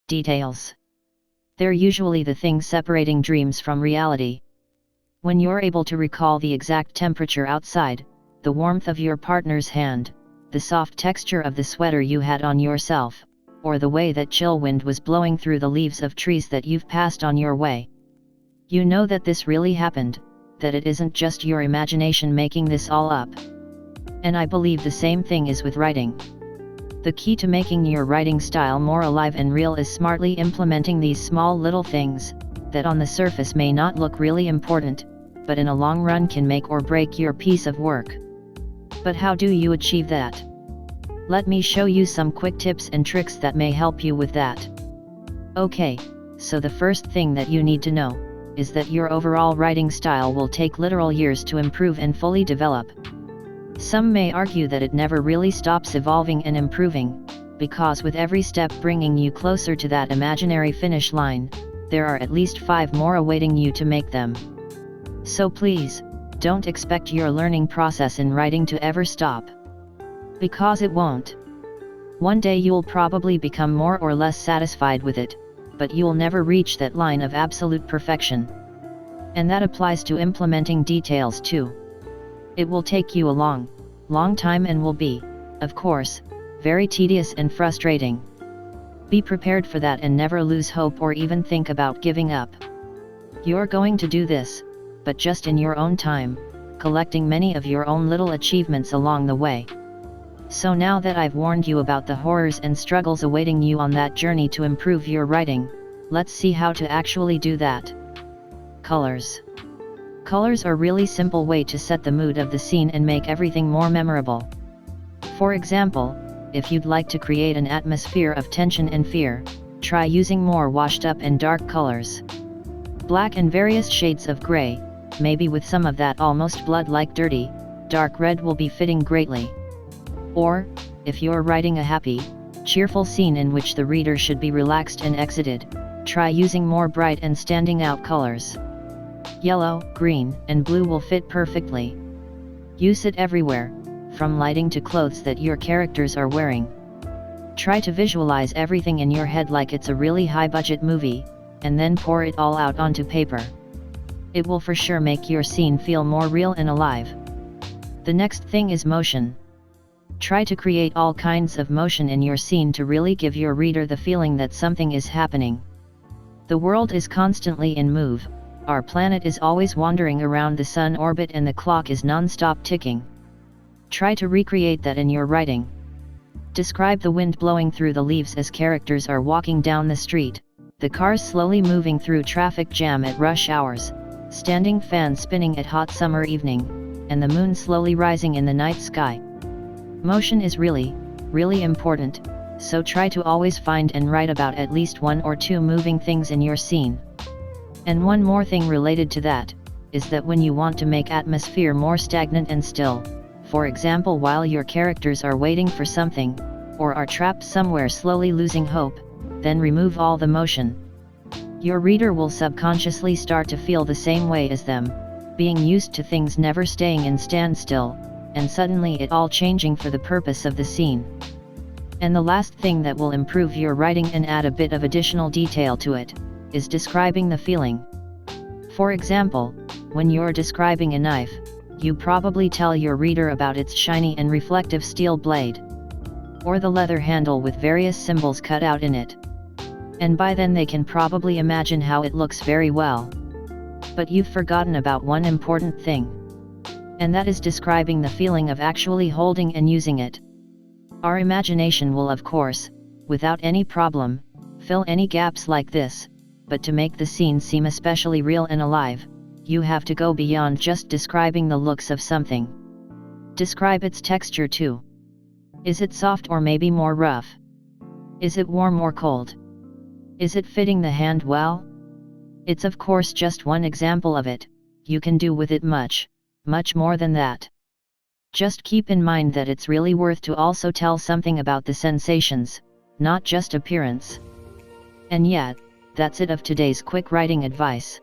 Details. They're usually the things separating dreams from reality. When you're able to recall the exact temperature outside, the warmth of your partner's hand, the soft texture of the sweater you had on yourself, or the way that chill wind was blowing through the leaves of trees that you've passed on your way. You know that this really happened, that it isn't just your imagination making this all up. And I believe the same thing is with writing. The key to making your writing style more alive and real is smartly implementing these small little things, that on the surface may not look really important, but in a long run can make or break your piece of work. But how do you achieve that? Let me show you some quick tips and tricks that may help you with that. Okay, so the first thing that you need to know is that your overall writing style will take literal years to improve and fully develop. Some may argue that it never really stops evolving and improving, because with every step bringing you closer to that imaginary finish line, there are at least 5 more awaiting you to make them. So please, don't expect your learning process in writing to ever stop. Because it won't. One day you'll probably become more or less satisfied with it, but you'll never reach that line of absolute perfection. And that applies to implementing details too. It will take you a long time and will be, of course, very tedious and frustrating. Be prepared for that and never lose hope or even think about giving up. You're going to do this, but just in your own time, collecting many of your own little achievements along the way. So now that I've warned you about the horrors and struggles awaiting you on that journey to improve your writing, let's see how to actually do that. Colors. Colors are really simple way to set the mood of the scene and make everything more memorable. For example, if you'd like to create an atmosphere of tension and fear, try using more washed up and dark colors. Black and various shades of gray, maybe with some of that almost blood-like dirty, dark red will be fitting greatly. Or, if you're writing a happy, cheerful scene in which the reader should be relaxed and exited, try using more bright and standing out colors. Yellow, green, and blue will fit perfectly. Use it everywhere, from lighting to clothes that your characters are wearing. Try to visualize everything in your head like it's a really high-budget movie, and then pour it all out onto paper. It will for sure make your scene feel more real and alive. The next thing is motion. Try to create all kinds of motion in your scene to really give your reader the feeling that something is happening. The world is constantly in move, our planet is always wandering around the sun orbit and the clock is non-stop ticking. Try to recreate that in your writing. Describe the wind blowing through the leaves as characters are walking down the street, the cars slowly moving through traffic jam at rush hours, standing fans spinning at hot summer evening, and the moon slowly rising in the night sky. Motion is really important, so try to always find and write about at least 1 or 2 moving things in your scene. And one more thing related to that, is that when you want to make atmosphere more stagnant and still, for example while your characters are waiting for something, or are trapped somewhere slowly losing hope, then remove all the motion. Your reader will subconsciously start to feel the same way as them, being used to things never staying in standstill, and suddenly it all changing for the purpose of the scene. And the last thing that will improve your writing and add a bit of additional detail to it, is describing the feeling. For example, when you're describing a knife, you probably tell your reader about its shiny and reflective steel blade, or the leather handle with various symbols cut out in it. And by then they can probably imagine how it looks very well. But you've forgotten about one important thing. And that is describing the feeling of actually holding and using it. Our imagination will of course, without any problem, fill any gaps like this, but to make the scene seem especially real and alive, you have to go beyond just describing the looks of something. Describe its texture too. Is it soft or maybe more rough? Is it warm or cold? Is it fitting the hand well? It's of course just one example of it, you can do with it much more than that. Just keep in mind that it's really worth to also tell something about the sensations, not just appearance. And yet, that's it of today's quick writing advice.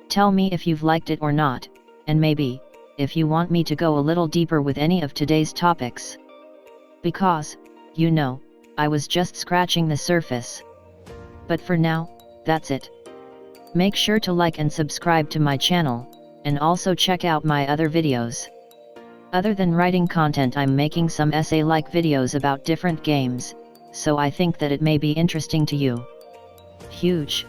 Tell me if you've liked it or not, and maybe, if you want me to go a little deeper with any of today's topics. Because, I was just scratching the surface. But for now, that's it. Make sure to like and subscribe to my channel, and also check out my other videos. Other than writing content, I'm making some essay-like videos about different games, so I think that it may be interesting to you. Huge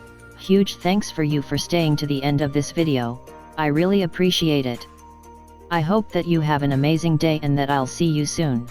thanks for you for staying to the end of this video, I really appreciate it. I hope that you have an amazing day and that I'll see you soon.